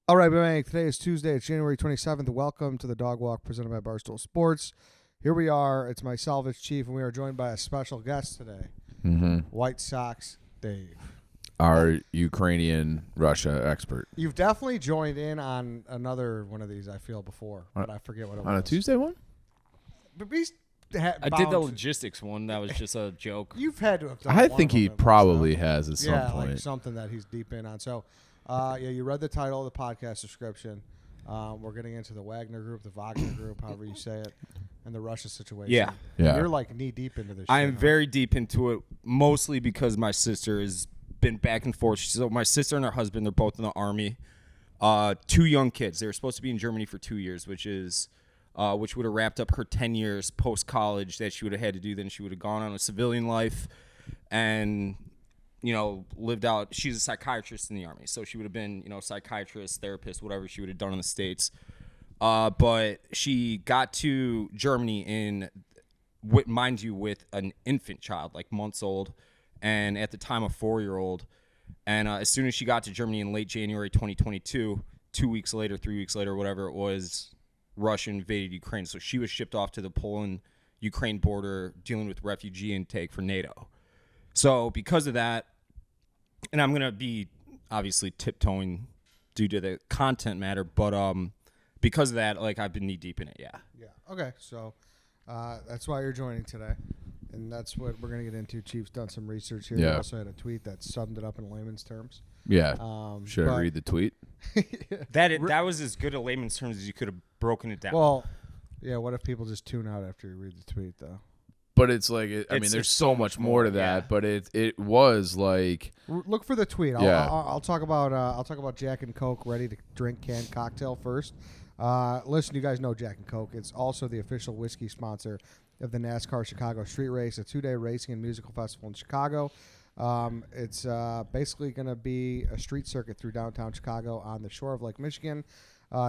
All right, man. Today is Tuesday. It's January 27th. Welcome to the Dog Walk presented by Barstool Sports. Here we are. It's myself, it's Chief, and we are joined by a special guest today, White Sox Dave. Our Ukrainian-Russia expert. You've definitely joined in on another one of these, I feel, before, but I forget what it was. On a Tuesday one? But we I did the logistics one. That was just a joke. You've had to have done I one think of them he at least, probably though. has at some point. Like something that he's deep in on. So, you read the title of the podcast description. We're getting into the Wagner Group, the Wagner Group, however you say it, and the Russia situation. Yeah. You're like knee deep into this. I am shit, very deep into it, mostly because my sister has been back and forth. So my sister and her husband, they're both in the Army. 2 young kids. They were supposed to be in Germany for 2 years, which would have wrapped up her 10 years post-college that she would have had to do. Then she would have gone on a civilian life and, lived out. She's a psychiatrist in the Army, so she would have been, psychiatrist, therapist, whatever she would have done in the States. But she got to Germany mind you, with an infant child, like months old, and at the time a 4-year-old. And as soon as she got to Germany in late January 2022, 3 weeks later, whatever it was, Russia invaded Ukraine. So she was shipped off to the Poland-Ukraine border dealing with refugee intake for NATO. So because of that, and I'm going to be obviously tiptoeing due to the content matter, but because of that, like, I've been knee deep in it, yeah. Yeah. Okay. So that's why you're joining today. And that's what we're going to get into. Chief's done some research here. Yeah. He also had a tweet that summed it up in layman's terms. Yeah. Should I read the tweet? That was as good a layman's terms as you could have broken it down. Well, yeah, what if people just tune out after you read the tweet, though? But it's like, there's so much more to that. Yeah. But it was like, Look for the tweet. I'll talk about Jack and Coke ready to drink canned cocktail first. Listen, you guys know Jack and Coke. It's also the official whiskey sponsor of the NASCAR Chicago Street Race, a 2-day racing and musical festival in Chicago. It's basically going to be a street circuit through downtown Chicago on the shore of Lake Michigan.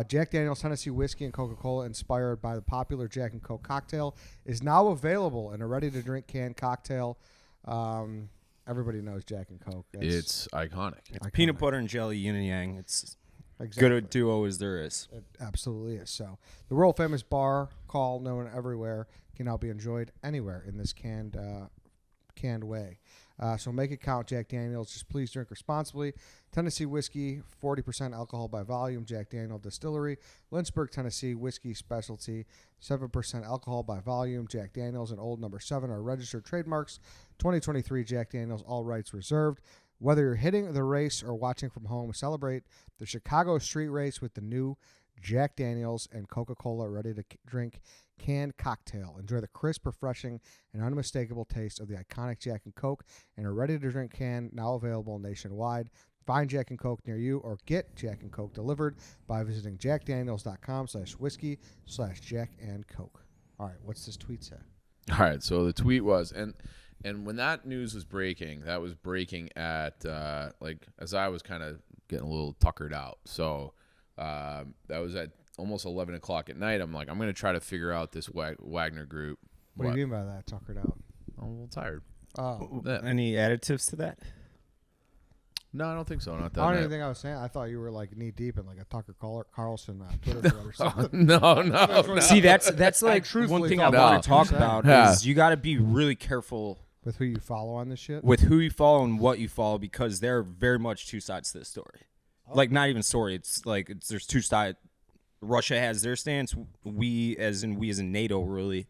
Jack Daniel's Tennessee Whiskey and Coca-Cola, inspired by the popular Jack and Coke cocktail, is now available in a ready-to-drink canned cocktail. Everybody knows Jack and Coke. it's iconic. It's peanut butter and jelly, yin and yang. It's exactly. good a duo as there is. It absolutely is. So the world-famous bar call known everywhere can now be enjoyed anywhere in this canned way. So make it count, Jack Daniels. Just please drink responsibly. Tennessee Whiskey, 40% alcohol by volume. Jack Daniel Distillery, Lynchburg, Tennessee. Whiskey specialty, 7% alcohol by volume. Jack Daniels and Old No. 7 are registered trademarks. 2023 Jack Daniels, all rights reserved. Whether you're hitting the race or watching from home, celebrate the Chicago Street Race with the new Jack Daniels and Coca-Cola ready-to-drink canned cocktail. Enjoy the crisp, refreshing, and unmistakable taste of the iconic Jack and Coke in a ready-to-drink can, now available nationwide. Find Jack and Coke near you or get Jack and Coke delivered by visiting jackdaniels.com/whiskey/Jack and Coke. All right, what's this tweet say? All right, so the tweet was, and when that news was breaking, that was breaking at, as I was kind of getting a little tuckered out. So that was at almost 11 o'clock at night. I'm like, I'm going to try to figure out this Wagner Group. What do you mean by that, tuckered out? I'm a little tired. Oh. Yeah. Any additives to that? No, I don't think so. Not that. I don't night. even think I was saying. I thought you were like knee deep in like a Tucker Carlson Twitter thread or something. No. See, that's like one thing I want to talk about is you got to be really careful with who you follow on this shit. With who you follow and what you follow, because there are very much two sides to this story. Oh. Like, not even story. It's like there's two sides. Russia has their stance. We as in NATO, really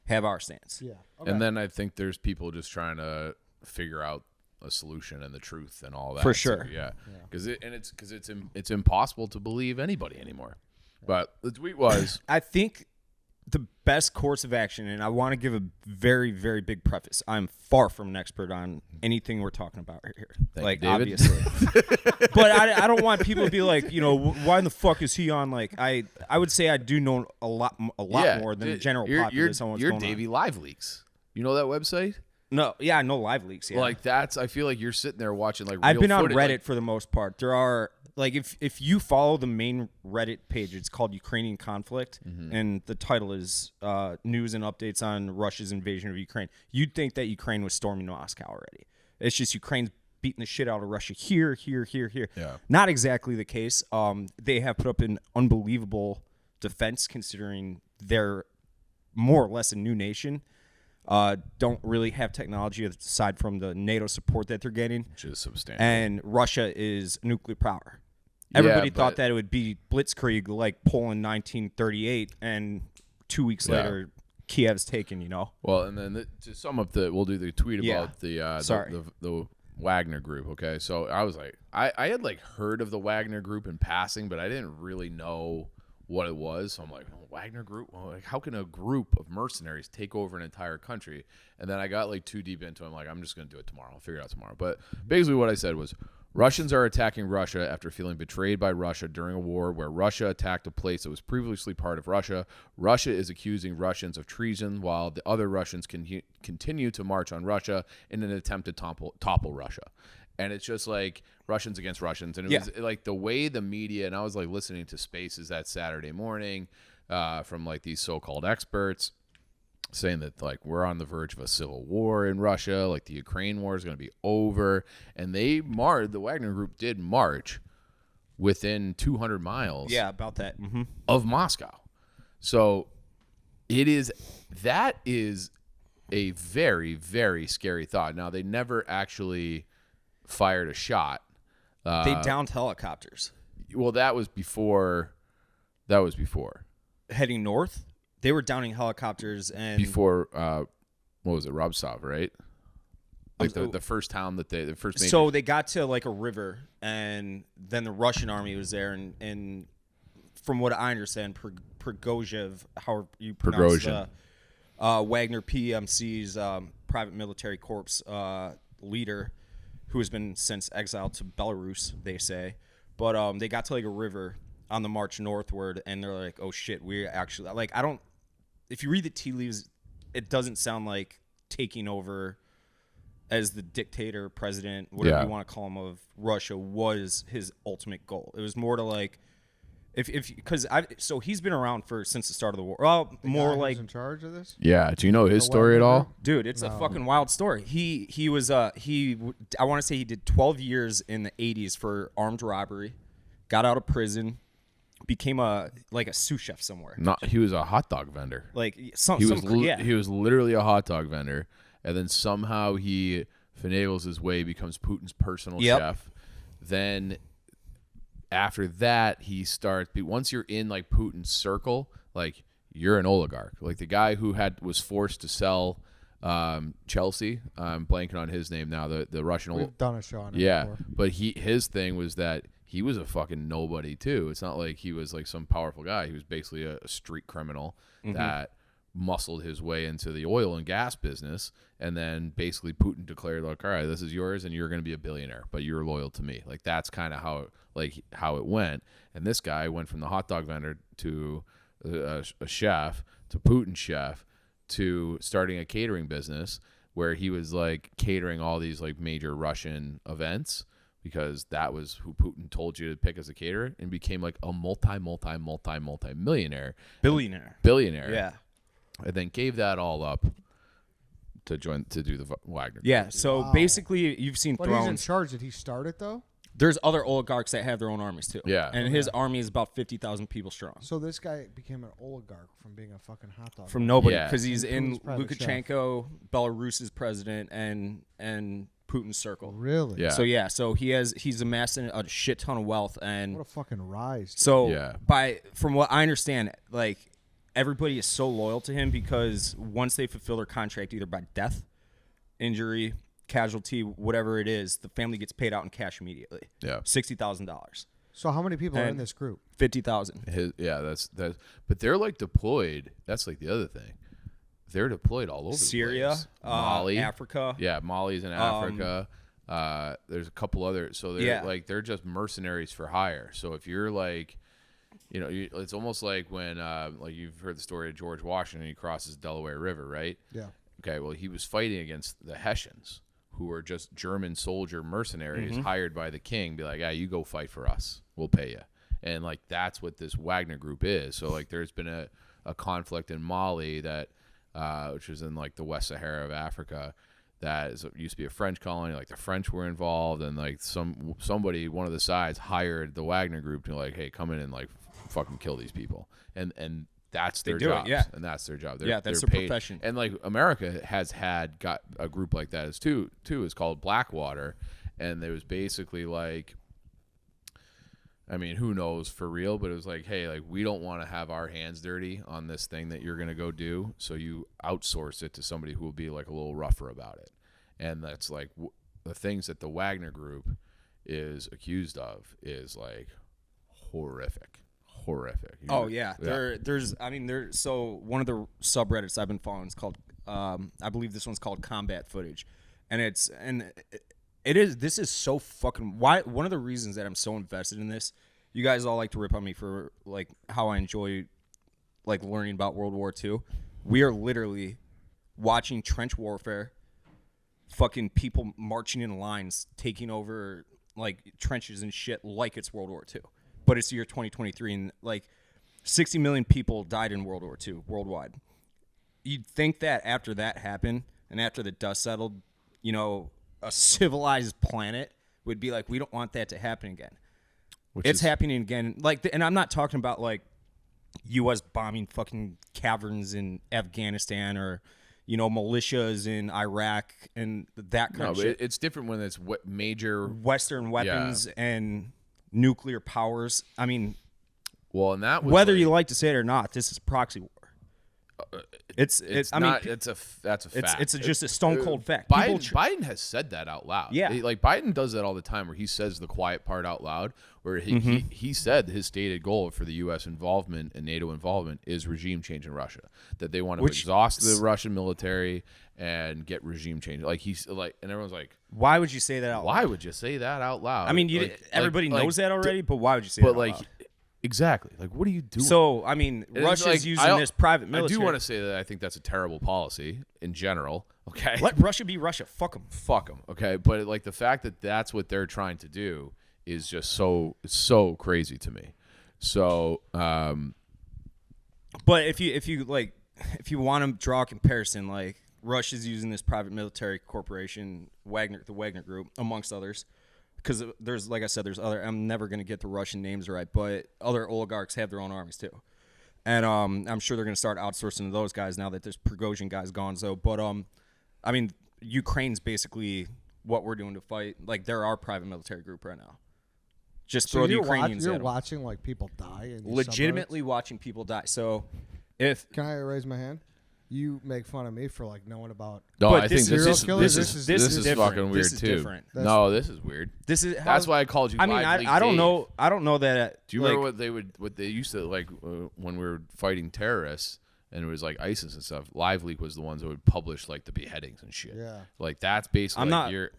have our stance. Yeah. Okay. And then I think there's people just trying to figure out a solution and the truth and all that. For sure. So, yeah. Because it's impossible to believe anybody anymore. Yeah. But the tweet was, I think the best course of action, and I want to give a very, very big preface. I'm far from an expert on anything we're talking about right here. Thank you, David. Obviously. But I don't want people to be like, why in the fuck is he on? Like, I would say I do know a lot more than the general populace on what's going on. You're Davey Live Leaks. You know that website? No, yeah, I know Live Leaks. Yeah. Like I feel like you're sitting there watching like. I've been on footage, Reddit for the most part. There are like if you follow the main Reddit page, it's called Ukrainian Conflict, and the title is news and updates on Russia's invasion of Ukraine. You'd think that Ukraine was storming Moscow already. It's just Ukraine's beating the shit out of Russia here. Yeah. Not exactly the case. They have put up an unbelievable defense considering they're more or less a new nation. Don't really have technology aside from the NATO support that they're getting. Which is substantial. And Russia is a nuclear power. Everybody Yeah, thought that it would be blitzkrieg like Poland 1938, and 2 weeks later, Kiev's taken, you know? Well, and then to sum up, we'll do the tweet about the Wagner Group, okay? So I was like, I had like heard of the Wagner Group in passing, but I didn't really know what it was. So I'm like, oh, Wagner Group? Well, like, how can a group of mercenaries take over an entire country? And then I got like too deep into it. I'm like, I'm just going to do it tomorrow. I'll figure it out tomorrow. But basically what I said was, Russians are attacking Russia after feeling betrayed by Russia during a war where Russia attacked a place that was previously part of Russia. Russia is accusing Russians of treason while the other Russians continue to march on Russia in an attempt to topple Russia. And it's just like Russians against Russians. And it was like the way the media, and I was like listening to Spaces that Saturday morning from like these so-called experts saying that like we're on the verge of a civil war in Russia, like the Ukraine war is going to be over. And the Wagner Group did march within 200 miles about that. of Moscow. So that is a very, very scary thought. Now, they never actually fired a shot. They downed helicopters. Well, that was before. Heading north, they were downing helicopters and Before, what was it, Rostov, right? Like the first town that the first major. So they got to like a river, and then the Russian army was there, and from what I understand, Prigozhin, however you pronounce Wagner PMC's private military corps leader, who has been since exiled to Belarus, they say. But they got to like a river on the march northward, and they're like, oh shit, we actually, like, if you read the tea leaves, it doesn't sound like taking over as the dictator, president, whatever you want to call him, of Russia was his ultimate goal. It was more to like, so he's been around since the start of the war. Well, more like in charge of this. Yeah, do you know his story at all? Dude, it's a fucking wild story. He was I want to say he did 12 years in the 80s for armed robbery, got out of prison, became a sous chef somewhere. He was a hot dog vendor. Like He was literally a hot dog vendor, and then somehow he finagles his way, becomes Putin's personal chef. Then after that, he starts. Once you're in like Putin's circle, like you're an oligarch. Like the guy who was forced to sell Chelsea. I'm blanking on his name now. The Russian. We've done a show on it before. But his thing was that he was a fucking nobody too. It's not like he was like some powerful guy. He was basically a street criminal that muscled his way into the oil and gas business, and then basically Putin declared like, all right, this is yours and you're going to be a billionaire, but you're loyal to me. Like that's kind of how it went. And this guy went from the hot dog vendor to a chef, to Putin's chef, to starting a catering business where he was like catering all these like major Russian events, because that was who Putin told you to pick as a caterer, and became like a multi-millionaire. Billionaire. Yeah. And then gave that all up to do the Wagner Group. Yeah, so basically you've seen But Thrones. he's in charge. Did he start it though? There's other oligarchs that have their own armies too. Yeah. And his army is about 50,000 people strong. So this guy became an oligarch from being a fucking hot dog. From nobody, Yeah. because he's in Putin's private Lukashenko, Belarus's president, and Putin's circle. Really? Yeah. So he's amassing a shit ton of wealth, and What a fucking rise. Dude. so from what I understand, like everybody is so loyal to him because once they fulfill their contract, either by death, injury, casualty, whatever it is, the family gets paid out in cash immediately. Yeah. $60,000, So how many people are in And- this group? 50,000. That's but they're like deployed. That's like the other thing. They're deployed all over Syria, the place. Mali, Africa. Yeah, Mali's in Africa. There's a couple other. So they're just mercenaries for hire. So if you're like, it's almost like when like you've heard the story of George Washington. He crosses the Delaware River, right? Yeah. Okay. Well, he was fighting against the Hessians, who were just German soldier mercenaries hired by the king. Be like, you go fight for us. We'll pay you. And like that's what this Wagner Group is. So like there's been a conflict in Mali that. Which is in like the West Sahara of Africa, that used to be a French colony. Like the French were involved, and like somebody, one of the sides, hired the Wagner Group to like, hey, come in and like fucking kill these people, and that's their job. Yeah, and that's their job. That's they're their paid. profession. And like America has got a group like that as too. It's called Blackwater, and there was basically like, I mean, who knows for real, but it was like, hey, like we don't want to have our hands dirty on this thing that you're gonna go do, so you outsource it to somebody who will be like a little rougher about it. And that's like the things that the Wagner Group is accused of is like horrific. Oh yeah. So one of the subreddits I've been following is called, I believe this one's called Combat Footage, and this is so fucking why. One of the reasons that I'm so invested in this, you guys all like to rip on me for like how I enjoy like learning about World War II. We are literally watching trench warfare, fucking people marching in lines, taking over like trenches and shit like it's World War II. But it's the year 2023, and like 60 million people died in World War II worldwide. You'd think that after that happened, and after the dust settled, you know, a civilized planet would be like, we don't want that to happen again. It's happening again. Like, and I'm not talking about like U.S. bombing fucking caverns in Afghanistan or, you know, militias in Iraq and that kind of shit. It's different when it's major Western weapons and nuclear powers. I mean, well, and that was whether like, you like to say it or not, this is proxy war. That's a fact. It's just a stone cold fact. Biden has said that out loud. Yeah, like Biden does that all the time, where he says the quiet part out loud. Where he said his stated goal for the U.S. involvement and NATO involvement is regime change in Russia. That they want to exhaust the Russian military and get regime change. Like he's like, and everyone's like, why would you say that out loud? Why would you say that out loud? I mean, everybody knows that already, but why would you say that out loud? Exactly. Like, what are you doing? So, I mean, Russia's using this private military. I do want to say that I think that's a terrible policy in general. Okay. Let Russia be Russia. Fuck them. Okay. But like the fact that that's what they're trying to do is just so crazy to me. So, but if you want to draw a comparison, like Russia's using this private military corporation, the Wagner Group, amongst others. Because there's, like I said, there's other. I'm never gonna get the Russian names right, but other oligarchs have their own armies too, and I'm sure they're gonna start outsourcing to those guys now that this Prigozhin guy's gone. So, but I mean, Ukraine's basically what we're doing to fight. Like they're our private military group right now. Just throw the Ukrainians. You're watching like people die. Legitimately watching people die. So, can I raise my hand? You make fun of me for like knowing about. No, but I think this is fucking weird too. Different. No, this is weird. That's why I called you. I mean, I don't know. I don't know that. Do you remember what they used to like when we were fighting terrorists and it was like ISIS and stuff? Live Leak was the ones that would publish like the beheadings and shit. Yeah. Like that's basically. I'm not. You're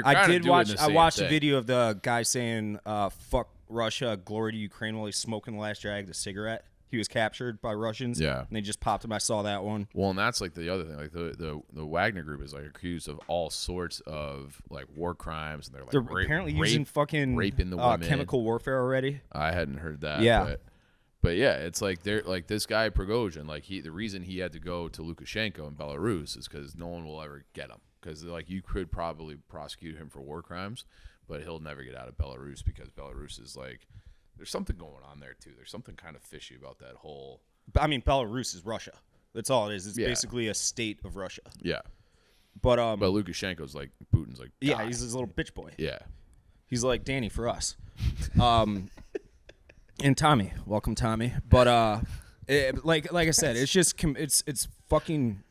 I did watch. I watched a video of the guy saying "fuck Russia, glory to Ukraine" while he's smoking the last drag, the cigarette. He was captured by Russians. Yeah. And they just popped him. I saw that one. Well, and that's like the other thing. Like the Wagner Group is like accused of all sorts of like war crimes, and they're apparently using fucking raping the women. Chemical warfare already. I hadn't heard that. Yeah. But yeah, it's like they're like this guy Prigozhin. Like the reason he had to go to Lukashenko in Belarus is because no one will ever get him. Because like you could probably prosecute him for war crimes, but he'll never get out of Belarus because Belarus is like. There's something going on there, too. There's something kind of fishy about that whole... I mean, Belarus is Russia. That's all it is. It's basically a state of Russia. Yeah. But Lukashenko's like... Putin's like... Yeah, he's his little bitch boy. Yeah. He's like Danny for us. And Tommy. Welcome, Tommy. But, like I said, it's just... It's fucking...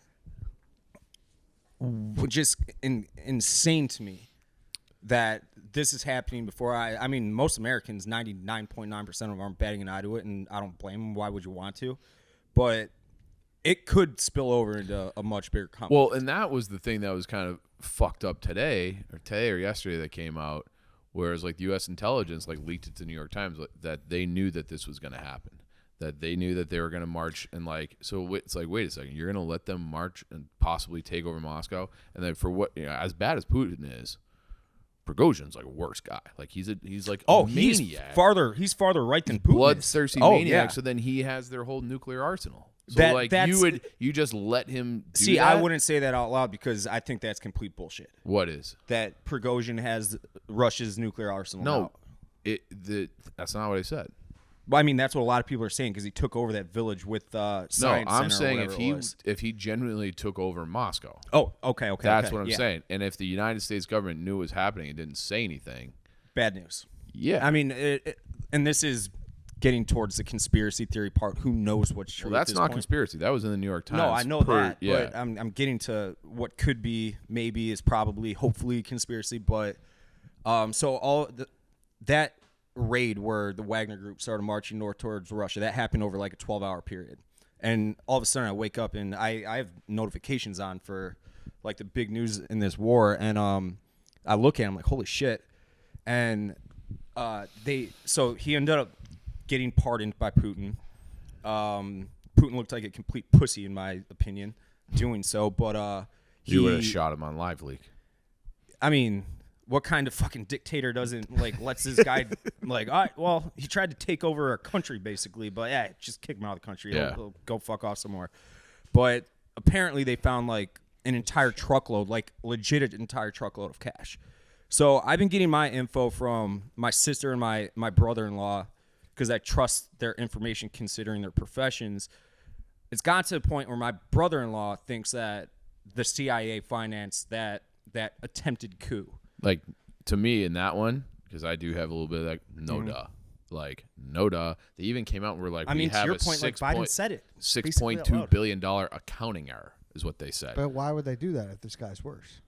Just insane to me that... This is happening before I mean, most Americans, 99.9% of them aren't batting an eye to it, and I don't blame them. Why would you want to? But it could spill over into a much bigger conflict. Well, and that was the thing that was kind of fucked up today or yesterday that came out, whereas like the U.S. intelligence like leaked it to the New York Times that they knew that this was going to happen, that they knew that they were going to march and like so it's like wait a second, you're going to let them march and possibly take over Moscow, and then for what as bad as Putin is. Prigozhin's like a worse guy. Like he's like a maniac. He's farther right than Putin. Bloodthirsty maniac. Yeah. So then he has their whole nuclear arsenal. So like you just let him do see, that? I wouldn't say that out loud because I think that's complete bullshit. What is? That Prigozhin has Russia's nuclear arsenal now. That's not what I said. Well, I mean, that's what a lot of people are saying because he took over that village with Science No, I'm Center or saying whatever if he genuinely took over Moscow. Oh, okay. That's what I'm saying. And if the United States government knew it was happening and didn't say anything, bad news. Yeah. I mean, and this is getting towards the conspiracy theory part. Who knows what's true? Well, that's not conspiracy. That was in the New York Times. No, I know that. Yeah. But I'm getting to what could be, maybe is probably, hopefully conspiracy. But so that raid where the Wagner Group started marching north towards Russia, that happened over like a 12-hour period. And all of a sudden I wake up and I have notifications on for like the big news in this war. And I look at him like, holy shit. And so he ended up getting pardoned by Putin. Putin looked like a complete pussy in my opinion doing so, but you would have shot him on live leak. I mean, what kind of fucking dictator doesn't lets this guy all right, well, he tried to take over a country basically, but yeah, just kick him out of the country. Yeah. He'll go fuck off somewhere. But apparently they found like an entire truckload, like legit entire truckload of cash. So I've been getting my info from my sister and my brother-in-law because I trust their information considering their professions. It's got to the point where my brother-in-law thinks that the CIA financed that attempted coup. Like, to me, in that one, because I do have a little bit of like, no duh. Like, no duh. They even came out and were like, I mean, we have to your a point, like Biden said it. $6.2 billion accounting error is what they said. But why would they do that if this guy's worse?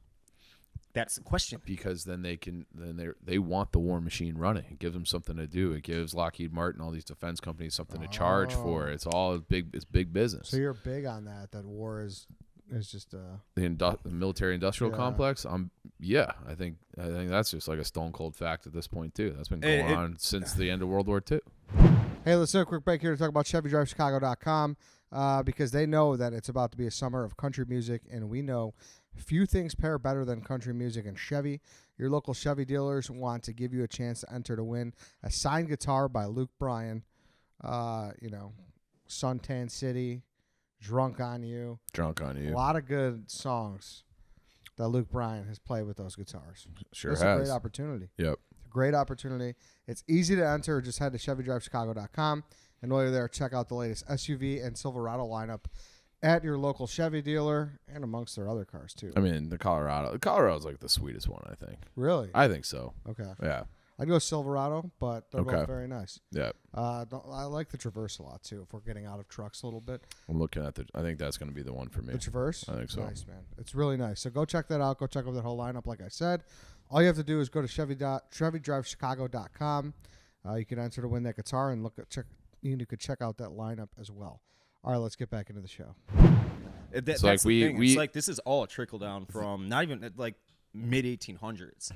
That's the question. Because then they want the war machine running. It gives them something to do. It gives Lockheed Martin, all these defense companies, something to charge for. It's all it's big business. So you're big on that war is just the military industrial complex. I think that's just like a stone cold fact at this point too. That's been going on since the end of World War II. Hey, let's do a quick break here to talk about ChevyDriveChicago.com because they know that it's about to be a summer of country music, and we know few things pair better than country music and Chevy. Your local Chevy dealers want to give you a chance to enter to win a signed guitar by Luke Bryan. Suntan City, Drunk on You. A lot of good songs that Luke Bryan has played with those guitars. Sure It's a great opportunity. Yep. It's a great opportunity. It's easy to enter. Just head to ChevyDriveChicago.com, and while you're there, check out the latest SUV and Silverado lineup at your local Chevy dealer and amongst their other cars, too. I mean, the Colorado's like the sweetest one, I think. Really? I think so. Okay. Yeah. I'd go Silverado, but they're both very nice. Yeah. I like the Traverse a lot, too, if we're getting out of trucks a little bit. I'm looking at I think that's going to be the one for me. The Traverse? I think so. Nice, man. It's really nice. So go check that out. Go check out that whole lineup, like I said. All you have to do is go to ChevyDriveChicago.com. You can enter to win that guitar and you could check out that lineup as well. All right, let's get back into the show. That's like the thing. It's like this is all a trickle down from not even like mid 1800s.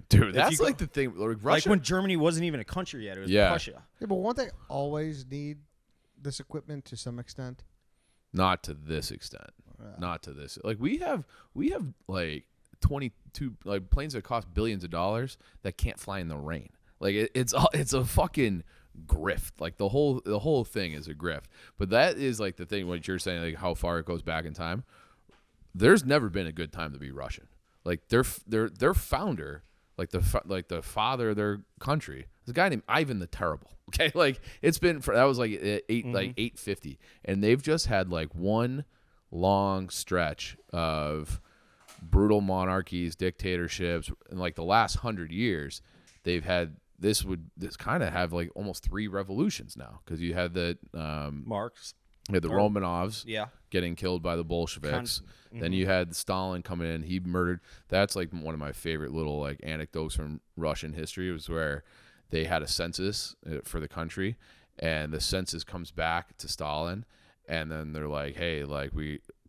Dude, that's like the thing. Like, Russia, like when Germany wasn't even a country yet. It was Prussia. Yeah, but won't they always need this equipment to some extent? Not to this extent. Not to this. Like we have like 22 like planes that cost billions of dollars that can't fly in the rain. Like it's a fucking grift. Like the whole thing is a grift. But that is like the thing what you're saying, like how far it goes back in time. There's never been a good time to be Russian. Like their founder, like the father of their country, is a guy named Ivan the Terrible. Okay, like that was like 850, and they've just had like one long stretch of brutal monarchies, dictatorships, and like the last 100 years, they've had this kind of have like almost 3 revolutions now because you had the Marx. You had the Romanovs getting killed by the Bolsheviks. Then you had Stalin coming in. He murdered. That's like one of my favorite little like anecdotes from Russian history was where they had a census for the country, and the census comes back to Stalin, and then they're like, hey, like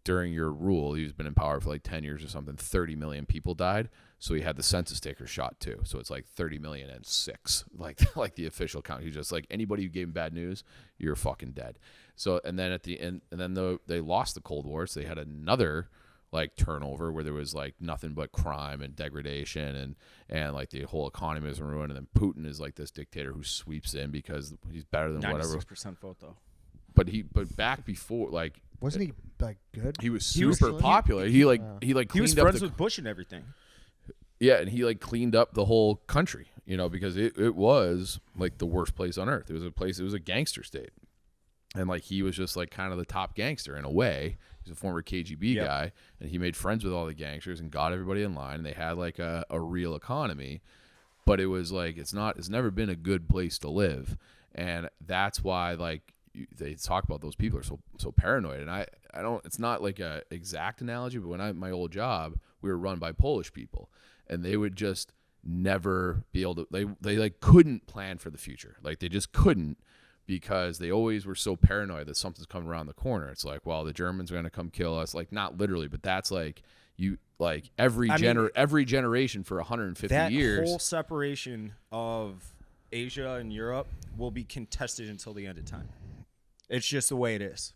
during your rule, he's been in power for like 10 years or something, 30 million people died. So he had the census taker shot too. So it's like 30,000,006, like the official count. He's just like, anybody who gave him bad news, you're fucking dead. So, and then at the end, and then they lost the Cold War. So they had another like turnover where there was like nothing but crime and degradation and like the whole economy was ruined. And then Putin is like this dictator who sweeps in because he's better than whatever. 96% vote though. but back before, like, Wasn't he like good? he was He was- super popular. He He was cleaned up friends the, with Bush and everything. yeah, and he like cleaned up the whole country, because it was like the worst place on earth. It was a gangster state. And like he was just like kind of the top gangster in a way. He's a former KGB guy, and he made friends with all the gangsters and got everybody in line. And they had like a real economy, but it was like it's never been a good place to live, and that's why like they talk about those people are so paranoid. And I don't. It's not like a exact analogy, but when my old job, we were run by Polish people, and they would just never be able to. They like couldn't plan for the future. Like they just couldn't. Because they always were so paranoid that something's coming around the corner. It's like, well, the Germans are going to come kill us. Like, not literally, but that's like every generation for 150 years. That whole separation of Asia and Europe will be contested until the end of time. It's just the way it is.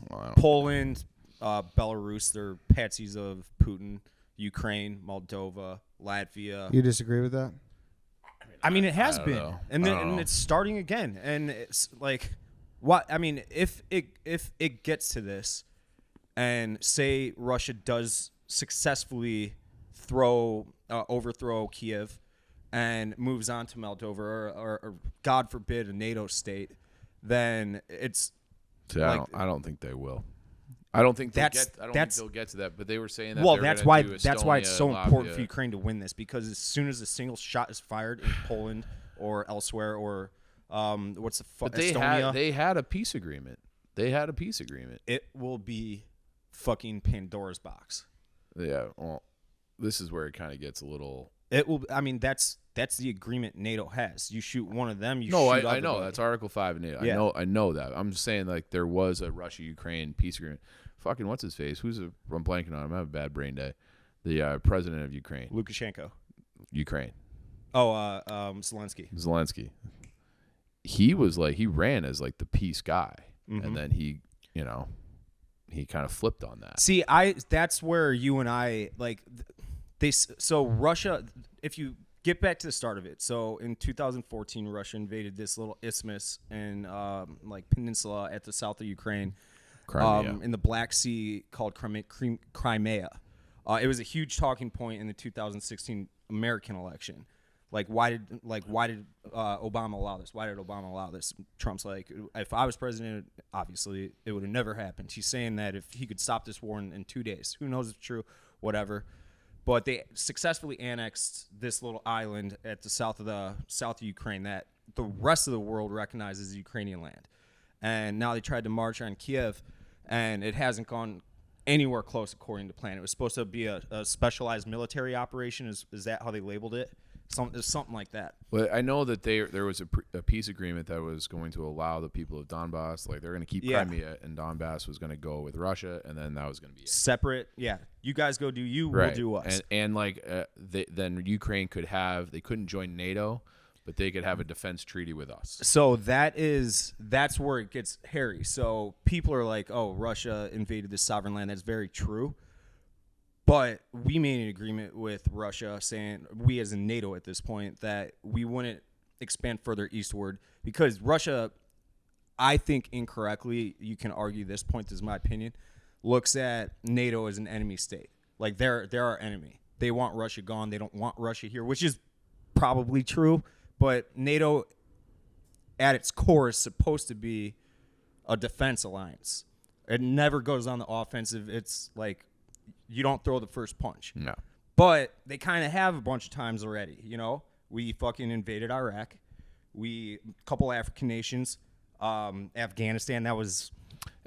Wow. Poland, Belarus, they're patsies of Putin. Ukraine, Moldova, Latvia. You disagree with that? I mean, it has I don't been, know. and I then don't and know. it's starting again. And it's like, what? I mean, if it gets to this, and say Russia does successfully overthrow Kiev, and moves on to Moldova, or God forbid a NATO state, then it's. See, like, I don't think they will. I don't think they'll That's- get. I don't think that's- they'll get to that. But they were saying that. Well, they're that's gonna why do it's Estonia, so important Latvia. for Ukraine to win this, because as soon as a single shot is fired in Poland or elsewhere, or what's the But Estonia, they had a peace agreement. it will be fucking Pandora's box. Yeah. Well, this is where it kind of gets a little. It will. I mean, that's the agreement NATO has. You shoot one of them, you No, shoot I know everybody. that's Article 5 in NATO. Yeah. I know that. I'm just saying like there was a Russia-Ukraine peace agreement. Fucking what's his face? I'm blanking on him. I have a bad brain day. The president of Ukraine. Lukashenko. Ukraine. Oh, Zelensky. He was like he ran as like the peace guy, Mhm. and then he kind of flipped on that. See, that's where you and I like so Russia. If you get back to the start of it, so in 2014, Russia invaded this little isthmus and like peninsula at the south of Ukraine, Crimea. in the Black Sea called Crimea. It was a huge talking point in the 2016 American election. Like, why did Obama allow this? Why did Obama allow this? Trump's like, if I was president, obviously it would have never happened. He's saying that if he could stop this war in 2 days, who knows if it's true, whatever. But they successfully annexed this little island at the south of Ukraine that the rest of the world recognizes as Ukrainian land. And now they tried to march on Kiev, and it hasn't gone anywhere close according to plan. It was supposed to be a specialized military operation. Is that how they labeled it? Something like that. Well, I know that there was a peace agreement that was going to allow the people of Donbass, like they're going to keep Crimea, and Donbass was going to go with Russia, and then that was going to be it. Separate. Yeah, you guys go do you, Right. we'll do us. And like then Ukraine they couldn't join NATO, but they could have a defense treaty with us. So that's where it gets hairy. So people are like, oh, Russia invaded this sovereign land. That's very true. But we made an agreement with Russia saying, we as in NATO at this point, that we wouldn't expand further eastward because Russia, I think incorrectly, you can argue this point, this is my opinion, looks at NATO as an enemy state. Like they're our enemy. They want Russia gone. They don't want Russia here, which is probably true. But NATO, at its core, is supposed to be a defense alliance. It never goes on the offensive. It's like you don't throw the first punch. No. But they kind of have a bunch of times already. You know, we fucking invaded Iraq. A couple African nations, Afghanistan. That was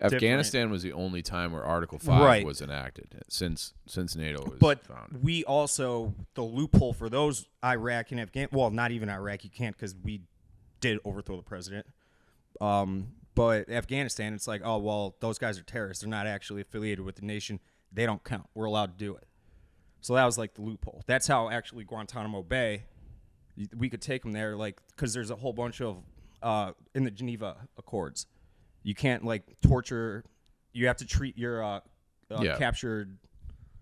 Afghanistan was the only time where Article 5 was enacted since NATO was founded. We also, the loophole for those Iraq and Afghanistan, well, not even Iraq, you can't because we did overthrow the president. But Afghanistan, it's like, oh, well, those guys are terrorists. They're not actually affiliated with the nation. They don't count. We're allowed to do it. So that was like the loophole. That's how actually Guantanamo Bay, we could take them there, like, because there's a whole bunch of, in the Geneva Accords, you can't like torture. You have to treat your captured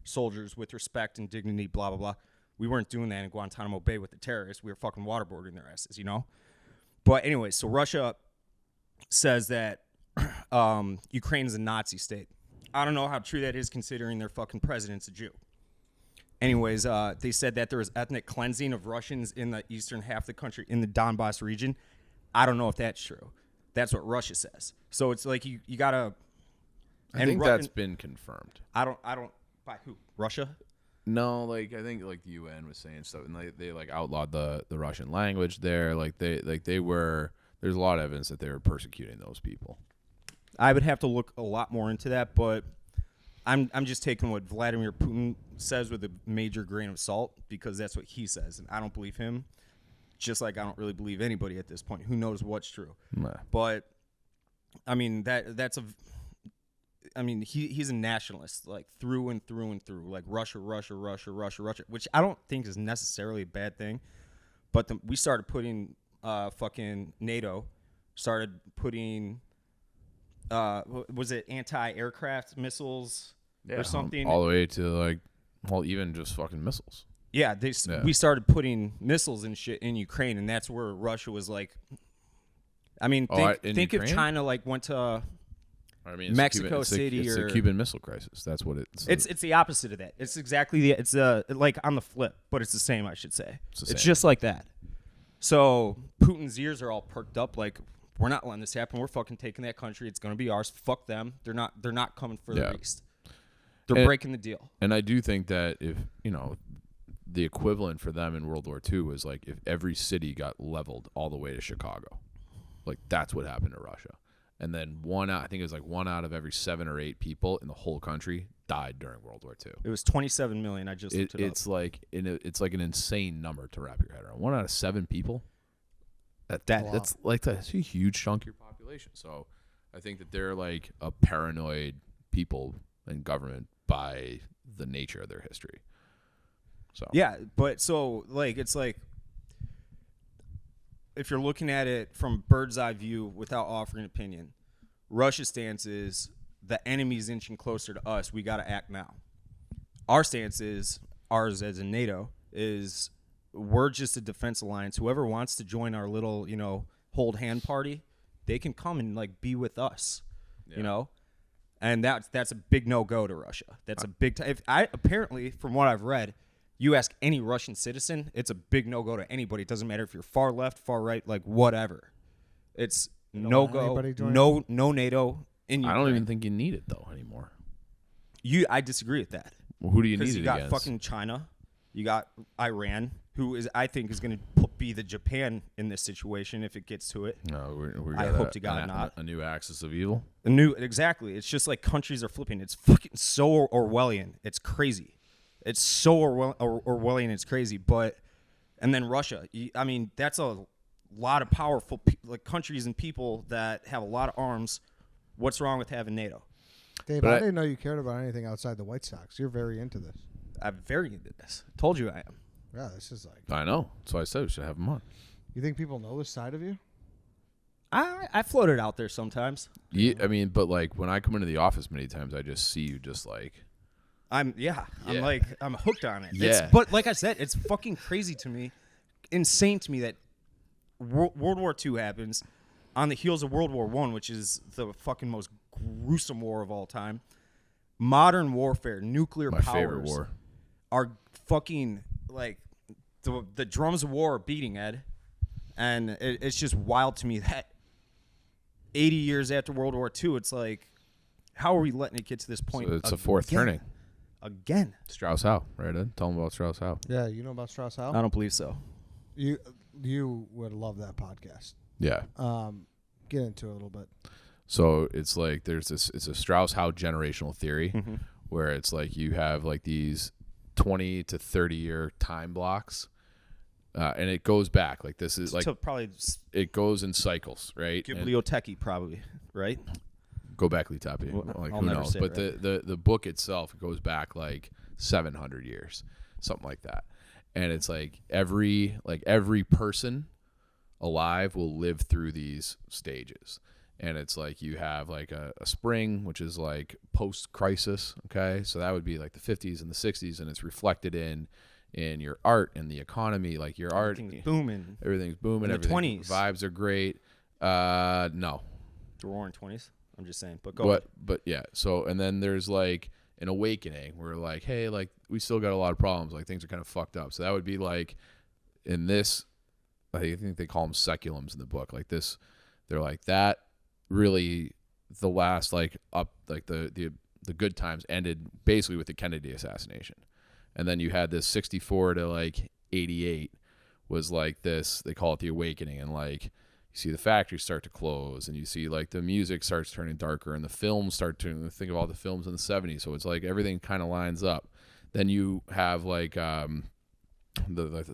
soldiers with respect and dignity. Blah blah blah. We weren't doing that in Guantanamo Bay with the terrorists. We were fucking waterboarding their asses, you know. But anyway, so Russia says that Ukraine's a Nazi state. I don't know how true that is considering their fucking president's a Jew. Anyways, they said that there was ethnic cleansing of Russians in the eastern half of the country, in the Donbass region. I don't know if that's true. That's what Russia says. So it's like you gotta. I think that's been confirmed. I don't. By who? Russia? No, like I think like the UN was saying stuff, and they like outlawed the Russian language there. They were. There's a lot of evidence that they were persecuting those people. I would have to look a lot more into that, but I'm just taking what Vladimir Putin says with a major grain of salt because that's what he says, and I don't believe him. Just like I don't really believe anybody at this point. Who knows what's true? Nah. But I mean he's a nationalist, like through and through and through, like Russia, which I don't think is necessarily a bad thing. But we started putting fucking NATO started putting was it anti-aircraft missiles or something? All the way to like, well, even just fucking missiles. Yeah, we started putting missiles and shit in Ukraine, and that's where Russia was like. I mean, think if China like went to Mexico City it's or a Cuban Missile Crisis. That's what it's. It's the opposite of that. It's exactly it's like on the flip, but it's the same. I should say it's just like that. So Putin's ears are all perked up, like we're not letting this happen. We're fucking taking that country. It's gonna be ours. Fuck them. They're not coming further east. They're breaking the deal. And I do think that if the equivalent for them in World War II was like if every city got leveled all the way to Chicago, like that's what happened to Russia. And then I think it was like 1 out of every 7 or 8 people in the whole country died during World War II. It was 27 million. I just looked it up. It's like an insane number to wrap your head around. 1 out of 7 people. That's a huge chunk of your population. So I think that they're like a paranoid people and government by the nature of their history. So yeah, but so like it's like if you're looking at it from bird's eye view without offering an opinion, Russia's stance is the enemy's inching closer to us. We got to act now. Our stance is ours as in NATO is we're just a defense alliance. Whoever wants to join our little hold hand party, they can come and like be with us, and that's a big no go to Russia. That's a big apparently from what I've read. You ask any Russian citizen, it's a big no-go to anybody. It doesn't matter if you're far left, far right, like whatever. It's no-go, no NATO in Ukraine. I don't even think you need it, though, anymore. I disagree with that. Well, who do you need it against? Because you got fucking China. You got Iran, who I think is going to be the Japan in this situation if it gets to it. No, we I hope to God not. A new axis of evil? Exactly. It's just like countries are flipping. It's fucking so Orwellian. It's crazy. It's so Orwellian, it's crazy. And then Russia. I mean, that's a lot of powerful countries and people that have a lot of arms. What's wrong with having NATO? Dave, I didn't know you cared about anything outside the White Sox. You're very into this. I'm very into this. Told you I am. Yeah, this is like. I know. That's why I said we should have them on. You think people know this side of you? I float it out there sometimes. Yeah, I mean, but like when I come into the office many times, I just see you just like. I'm hooked on it. Yeah. But like I said, it's fucking crazy to me, insane to me that World War II happens on the heels of World War I, which is the fucking most gruesome war of all time. Modern warfare, nuclear powers. My favorite war. Are fucking like the drums of war are beating, Ed. And it's just wild to me that 80 years after World War II, it's like, how are we letting it get to this point? So it's a fourth turning. Again. Strauss-Howe, right, Ed? Tell them about Strauss-Howe. Yeah, you know about Strauss-Howe? I don't believe so. You would love that podcast. Yeah. Get into it a little bit. So it's like it's a Strauss-Howe generational theory where it's like you have like these 20 to 30 year time blocks. And it goes back like this is like probably it goes in cycles, right? Biblioteki probably, right? Go back, Litapi. Like who knows? But the book itself goes back like 700 years, something like that. And it's like every person alive will live through these stages. And it's like you have like a spring, which is like post-crisis, okay? So that would be like the 50s and the 60s, and it's reflected in your art and the economy. Like your art, everything's booming. Everything's booming. In the 20s. Vibes are great. No. The Roaring 20s. I'm just saying. But go ahead. But yeah. So and then there's like an awakening where like, hey, like we still got a lot of problems. Like things are kind of fucked up. So that would be like in this. I think they call them seculums in the book. Like this, they're like that. Really, the last like up like the good times ended basically with the Kennedy assassination, and then you had this 64 to like 88 was like this. They call it the awakening, and like you see the factories start to close, and you see like the music starts turning darker, and the films start to think of all the films in the 70s. So it's like everything kind of lines up. Then you have like the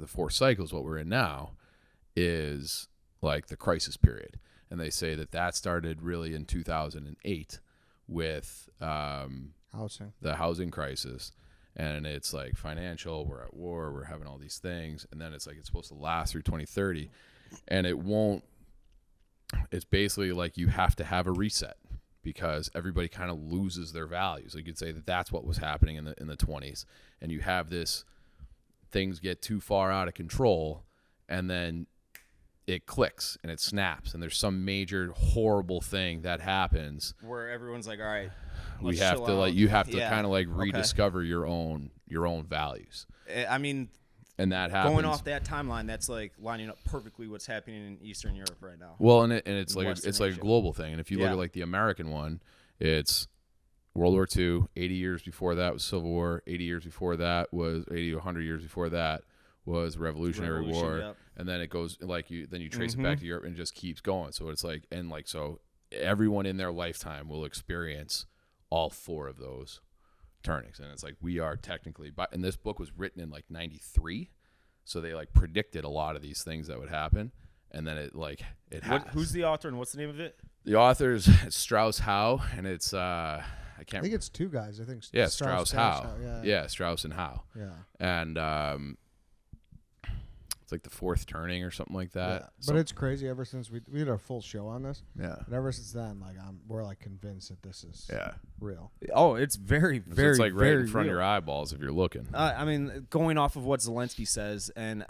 four cycles. What we're in now is like the crisis period, and they say that started really in 2008 with Housing. the housing crisis, and it's like financial, we're at war, we're having all these things, and then it's like it's supposed to last through 2030, and it won't. It's basically like you have to have a reset because everybody kind of loses their values. Like you could say that that's what was happening in the 20s, and you have this things get too far out of control, and then it clicks and it snaps, and there's some major horrible thing that happens Where everyone's like, all right, we have to like you have to kind of like Okay. rediscover your own values, I mean, and that happens going off that timeline, that's like lining up perfectly what's happening in Eastern Europe right now. well, and it's in like Western it's like a Asia. global thing. And if you look Yeah. at like the American one, it's World War II. 80 years before that was Civil War. 80 years before that was 80 to 100 years before that was Revolutionary War. Yep. And then it goes like you trace it back to Europe and it just keeps going. So it's like, and like, so everyone in their lifetime will experience all four of those turnings. And it's like, we are technically, and this book was written in like 93. So they like predicted a lot of these things that would happen. And then it like, it has. Who's the author and what's the name of it? The author's Strauss-Howe, and it's, I can't I think it's two guys. I think. yeah, Strauss-Howe. Yeah. Strauss and Howe. Yeah. And it's like the fourth turning or something like that. Yeah. But it's crazy. Ever since we did a full show on this, yeah. but ever since then, like we're like convinced that this is Yeah. real. Oh, it's very, very, It's like right very in front real. of your eyeballs if you're looking. I mean, going off of what Zelensky says, and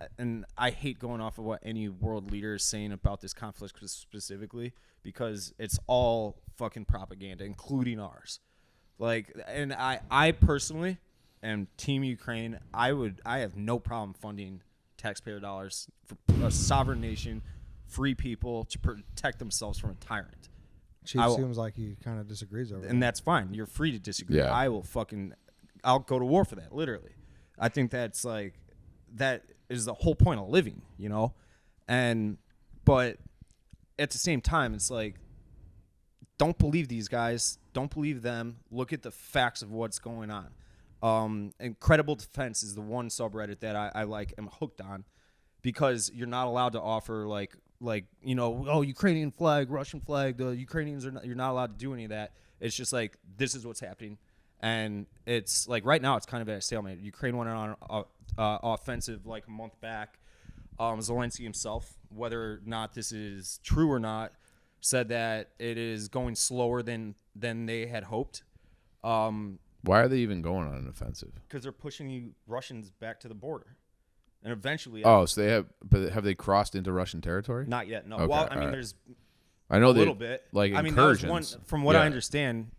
I hate going off of what any world leader is saying about this conflict specifically, because it's all fucking propaganda, including ours. Like, and I personally am Team Ukraine. I have no problem funding taxpayer dollars for a sovereign nation, free people to protect themselves from a tyrant. Chief seems like he kind of disagrees over And that's fine. You're free to disagree. Yeah. I'll go to war for that, literally. I think that's like, that is the whole point of living, you know? But at the same time, it's like, don't believe these guys. Don't believe them. Look at the facts of what's going on. And Credible Defense is the one subreddit that I like, am hooked on, because you're not allowed to offer like you know, oh, Ukrainian flag, Russian flag, the Ukrainians are not, you're not allowed to do any of that. It's just like, this is what's happening, and it's like right now it's kind of at a stalemate. Ukraine went on an offensive like a month back. Zelensky himself, whether or not this is true or not, said that it is going slower than they had hoped. Why are they even going on an offensive? Because they're pushing you Russians back to the border, and eventually. Oh, so have they crossed into Russian territory? Not yet. No. Okay, Well, I all mean, right. there's I know a little bit. like I mean, that was incursions. one. From what I Yeah. understand,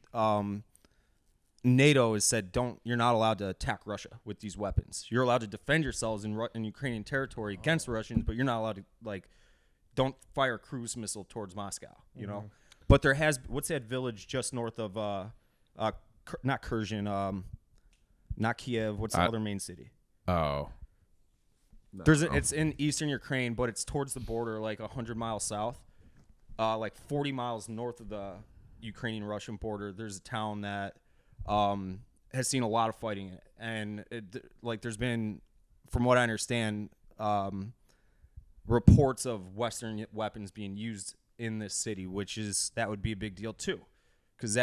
NATO has said you're not allowed to attack Russia with these weapons. You're allowed to defend yourselves in Ukrainian territory against the Russians, but you're not allowed to don't fire a cruise missile towards Moscow. You know. But there has what's that village just north of not Kherson, not Kiev. What's the other main city? Oh. It's in eastern Ukraine, but it's towards the border, like 100 miles south, like 40 miles north of the Ukrainian-Russian border. There's a town that has seen a lot of fighting in it, and there's been, from what I understand, reports of Western weapons being used in this city, that would be a big deal too, because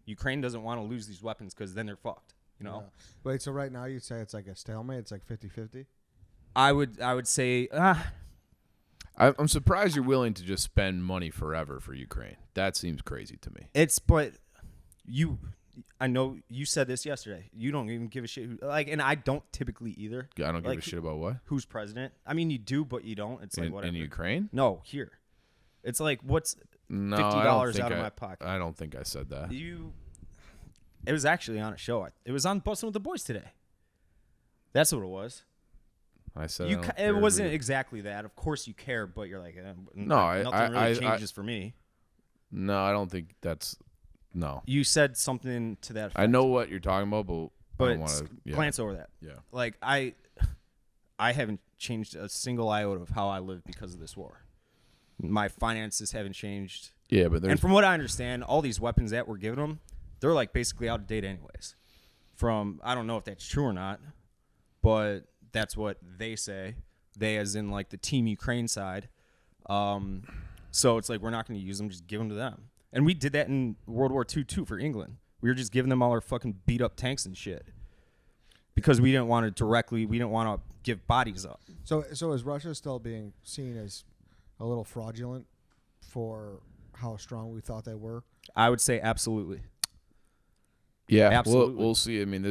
Ukraine doesn't want to lose these weapons because then they're fucked. You know. Yeah. Wait, so right now you'd say it's like a stalemate? It's like 50-50? I would say I'm surprised you're willing to just spend money forever for Ukraine. That seems crazy to me. I know you said this yesterday. You don't even give a shit and I don't typically either. I don't give a shit about what? Who's president? I mean, you do, but you don't. It's like whatever. In Ukraine? No, here. It's like No, $50 out of my pocket. I don't think I said that. It was actually on a show. It was on Bustin' with the Boys today. That's what it was. I said It wasn't exactly that. Of course you care, but you're like, no, nothing really changes for me. No, I don't think that's no. You said something to that effect. I know what you're talking about, but I don't want to glance over that. Yeah. Like I haven't changed a single iota of how I live because of this war. My finances haven't changed. Yeah, but and from what I understand, all these weapons that we're giving them, they're like basically out of date anyways. I don't know if that's true or not, but that's what they say. They, as in like the Team Ukraine side. So it's like we're not going to use them, just give them to them. And we did that in World War II too for England. We were just giving them all our fucking beat up tanks and shit because we didn't want to give bodies up. So is Russia still being seen as a little fraudulent for how strong we thought they were? I would say absolutely. Yeah, absolutely. We'll see. I mean,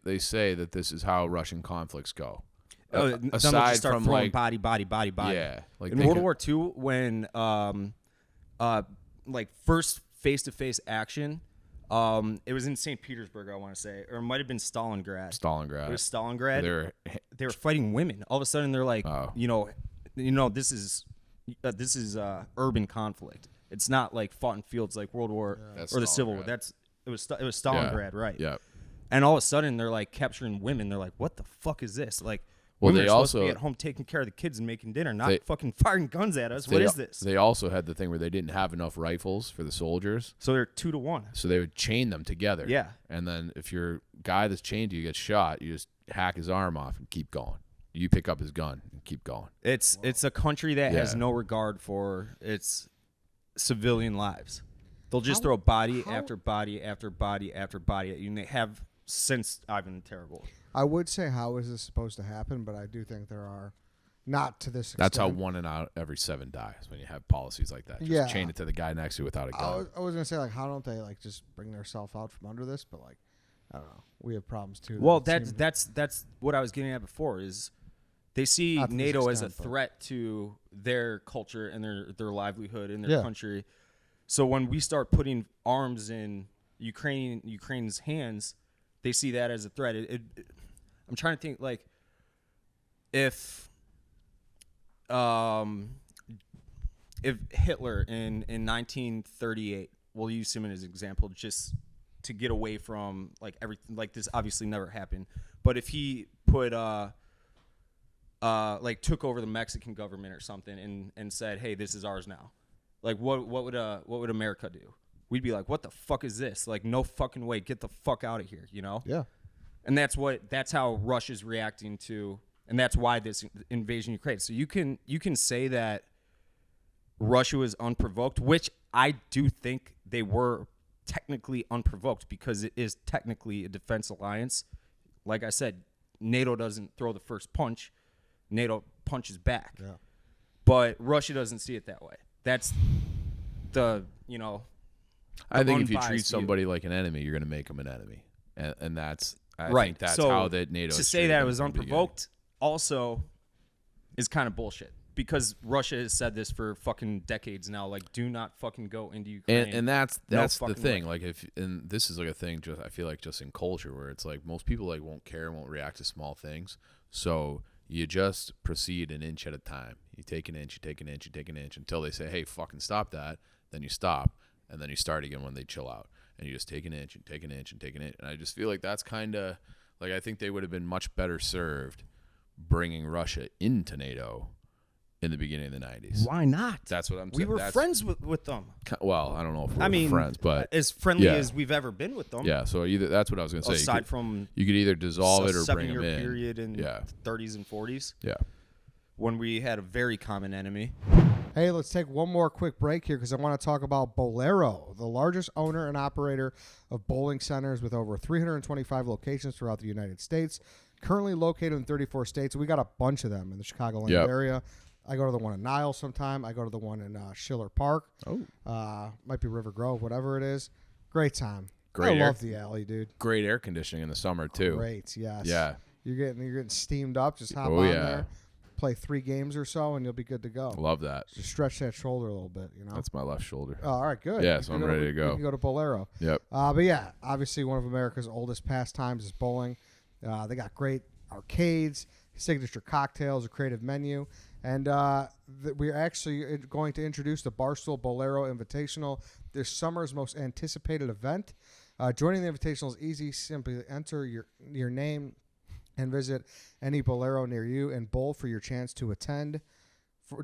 they say that this is how Russian conflicts go. Aside Aside start from throwing like body. Yeah, like in World War II, when like first face-to-face action, it was in St. Petersburg, I want to say, or it might have been Stalingrad. It was Stalingrad. They were fighting women. All of a sudden, they're like, this is urban conflict. It's not like fought in fields like World War or the Civil War. It was Stalingrad, right? Yeah. And all of a sudden, they're like capturing women. They're like, what the fuck is this? Like, well, women they are supposed also to be at home taking care of the kids and making dinner, not fucking firing guns at us. What is this? They also had the thing where they didn't have enough rifles for the soldiers, So they're 2 to 1. so they would chain them together. Yeah. And then if your guy that's chained to you gets shot, you just hack his arm off and keep going. You pick up his gun and keep going. It's a country that has Yeah. no regard for its civilian lives. They'll just throw body after body after body after body at you, and they have since Ivan the Terrible. I would say, how is this supposed to happen? But I do think there are, not to this extent. That's how 1 out every 7 dies when you have policies like that. Just chain it to the guy next to you without a gun. I was gonna say, like, how don't they like just bring themselves out from under this? But like, I don't know. We have problems too. Well, that's what I was getting at before. Is they see Not to this NATO as a extent, but- threat to their culture and their livelihood and their Yeah. country. So when we start putting arms in Ukraine's hands, they see that as a threat. I'm trying to think, like, if Hitler in 1938, we'll use him as an example, just to get away from like everything. Like, this obviously never happened, but if he put like took over the Mexican government or something and said, "Hey, this is ours now," like what would America do? We'd be like, "What the fuck is this? Like, no fucking way! Get the fuck out of here!" You know? Yeah. And that's how Russia's reacting to, and that's why this invasion of Ukraine. So you can say that Russia was unprovoked, which I do think they were technically unprovoked because it is technically a defense alliance. Like I said, NATO doesn't throw the first punch. NATO punches back. Yeah. But Russia doesn't see it that way. That's the, I think if you unbiased treat view. somebody like an enemy, you're going to make them an enemy. And that's I right. think that's so how that NATO to is say treated that it them was from the beginning. unprovoked also is kind of bullshit because Russia has said this for fucking decades now. Like, do not fucking go into Ukraine. And that's No the fucking thing. way. Like and this is like a thing. Just I feel like just in culture where it's like most people like won't care, won't react to small things. So you just proceed an inch at a time. You take an inch, you take an inch, you take an inch until they say, "Hey, fucking stop that." Then you stop, and then you start again when they chill out, and you just take an inch and take an inch and take an inch. And I just feel like that's kind of like I think they would have been much better served bringing Russia into NATO in the beginning of the 90s. Why not? That's what I'm We saying. were That's, friends with them. well, I don't know if we're friends, but as friendly yeah. as we've ever been with them. yeah. So either that's what I was going to say. Aside from You could either dissolve it or bring them 7-year in. period in Yeah. 30s and 40s Yeah. when we had a very common enemy. Hey, let's take one more quick break here because I want to talk about BOWLERO, the largest owner and operator of bowling centers with over 325 locations throughout the United States, currently located in 34 states. We got a bunch of them in the Chicagoland Yep. area. I go to the one in Niles sometime. I go to the one in Schiller Park. Might be River Grove, whatever it is. Great time. Great I air- love the alley, dude. Great air conditioning in the summer too. Great, yes. Yeah. You're getting steamed up. Just hop Oh, on yeah. there. play 3 games or so, and you'll be good to go. Love that. Just stretch that shoulder a little bit, That's my left shoulder. Oh, all right, good. Yeah, so I'm ready to go. You can go to BOWLERO. Yep. But yeah, obviously one of America's oldest pastimes is bowling. They got great arcades, signature cocktails, a creative menu, and we're actually going to introduce the Barstool BOWLERO Invitational, this summer's most anticipated event. Joining the Invitational is easy. Simply enter your name and visit any BOWLERO near you and bowl for your chance to attend.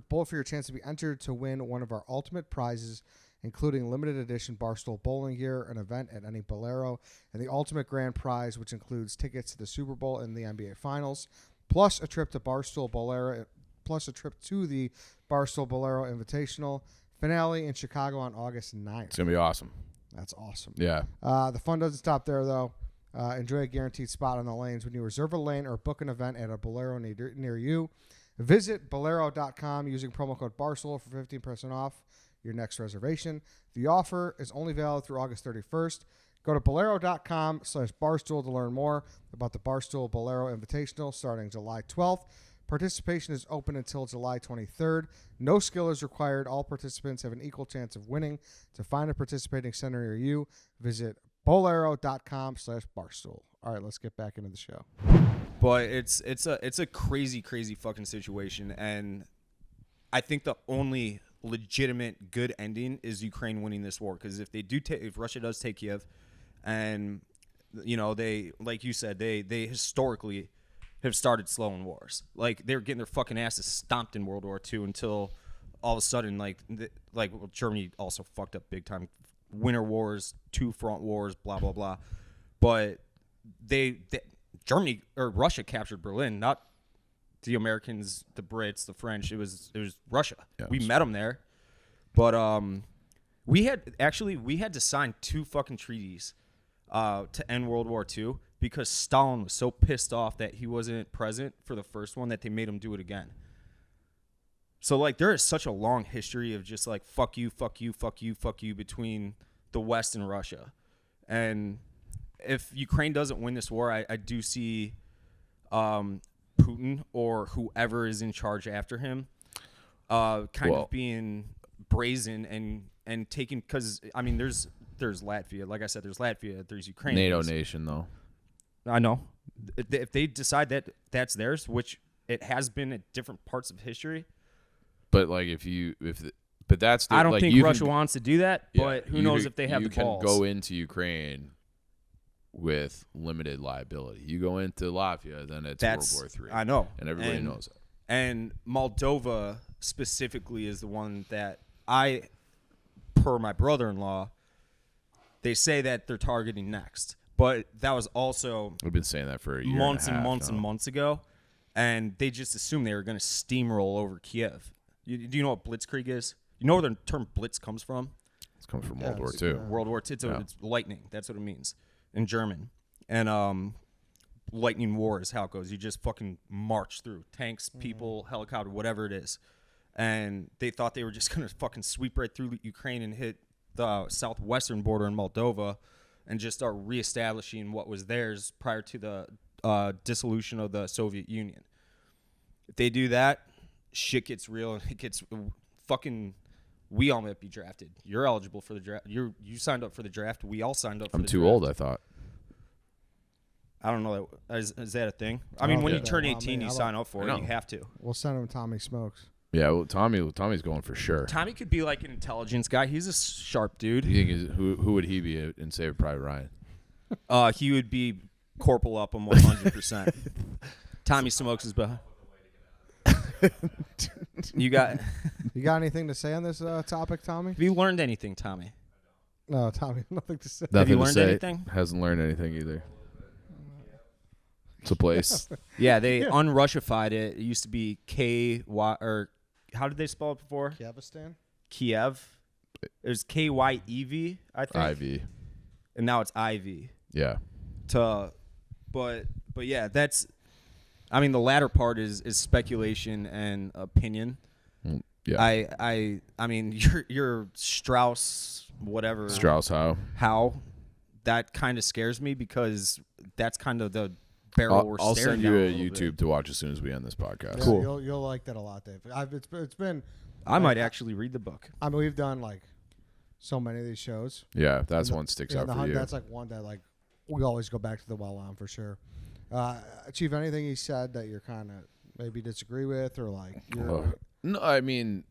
Bowl for your chance to be entered to win one of our ultimate prizes, including limited edition Barstool bowling gear, an event at any BOWLERO, and the ultimate grand prize, which includes tickets to the Super Bowl and the NBA Finals, plus a trip to Barstool BOWLERO, plus a trip to the Barstool BOWLERO Invitational finale in Chicago on August 9th. It's gonna be awesome. That's awesome. Yeah. The fun doesn't stop there, though. Enjoy a guaranteed spot on the lanes when you reserve a lane or book an event at a BOWLERO near you. Visit BOWLERO.com using promo code Barstool for 15% off your next reservation. The offer is only valid through August 31st. Go to BOWLERO.com/Barstool to learn more about the Barstool BOWLERO Invitational starting July 12th. Participation is open until July 23rd. No skill is required. All participants have an equal chance of winning. To find a participating center near you, visit BOWLERO.com/Barstool. All right, let's get back into the show. But it's a crazy fucking situation, and I think the only legitimate good ending is Ukraine winning this war. Because if Russia does take Kiev, and they, like you said, they historically have started slowing wars. Like, they were getting their fucking asses stomped in World War II until all of a sudden, Germany also fucked up big time. Winter wars, 2 front wars, blah blah blah. But Germany or Russia captured Berlin, not the Americans, the Brits, the French. It was Russia. Yeah, we met them there, but we had to sign 2 fucking treaties to end World War II because Stalin was so pissed off that he wasn't present for the first one that they made him do it again. So there is such a long history of just fuck you, fuck you, fuck you, fuck you between the West and Russia, and if Ukraine doesn't win this war, I do see Putin or whoever is in charge after him of being brazen and taking, because there's Latvia, like I said, there's Latvia, there's Ukraine, NATO nation though. I know. If they decide that that's theirs, which it has been at different parts of history, but that's I don't think Russia wants to do that. But who knows if they have the balls? You can go into Ukraine with limited liability. You go into Latvia, then it's World War III. I know, and everybody knows it. And Moldova specifically is the one that per my brother-in-law, they say that they're targeting next. But that was also we've been saying that for a year months and months ago, and they just assumed they were going to steamroll over Kiev. Do you know what blitzkrieg is? You know where the term blitz comes from? It comes from World War II. World War II. It's lightning. That's what it means in German. And lightning war is how it goes. You just fucking march through tanks, people, helicopter, whatever it is. And they thought they were just going to fucking sweep right through Ukraine and hit the southwestern border in Moldova and just start reestablishing what was theirs prior to the dissolution of the Soviet Union. If they do that, shit gets real, and it gets fucking. We all might be drafted. You're eligible for the draft. You signed up for the draft. We all signed up for the draft. I'm too old, I thought. I don't know. Is that a thing? I mean, when you turn 18, you sign up for it. You have to. We'll send him Tommy Smokes. Yeah, well, Tommy's going for sure. Tommy could be like an intelligence guy. He's a sharp dude. You think who would he be in Saving Private Ryan? He would be Corporal Upham 100%. Tommy Smokes is behind. You got anything to say on this topic, Tommy? Have you learned anything, Tommy? No, Tommy, nothing to say. Have you learned anything? Hasn't learned anything either. It's a place. Yeah, they un-Russified it. It used to be K-Y, or how did they spell it before? Kiev. It was K-Y-E-V, I think. IV. And now it's IV. Yeah. But yeah, that's. I mean, the latter part is speculation and opinion. Yeah. I mean, your Strauss, whatever. Strauss-Howe. How that kind of scares me because that's kind of the barrel we're I'll staring send you down a little YouTube bit. to watch as soon as we end this podcast. Yeah, Cool. You'll like that a lot, Dave. It's been. I might actually read the book. I mean, we've done like so many of these shows. Yeah, that's And one sticks yeah, out the for hunt, you. That's like one that like we always go back to the well on for sure. Chief, anything he said that you're kind of maybe disagree with or like? No, I mean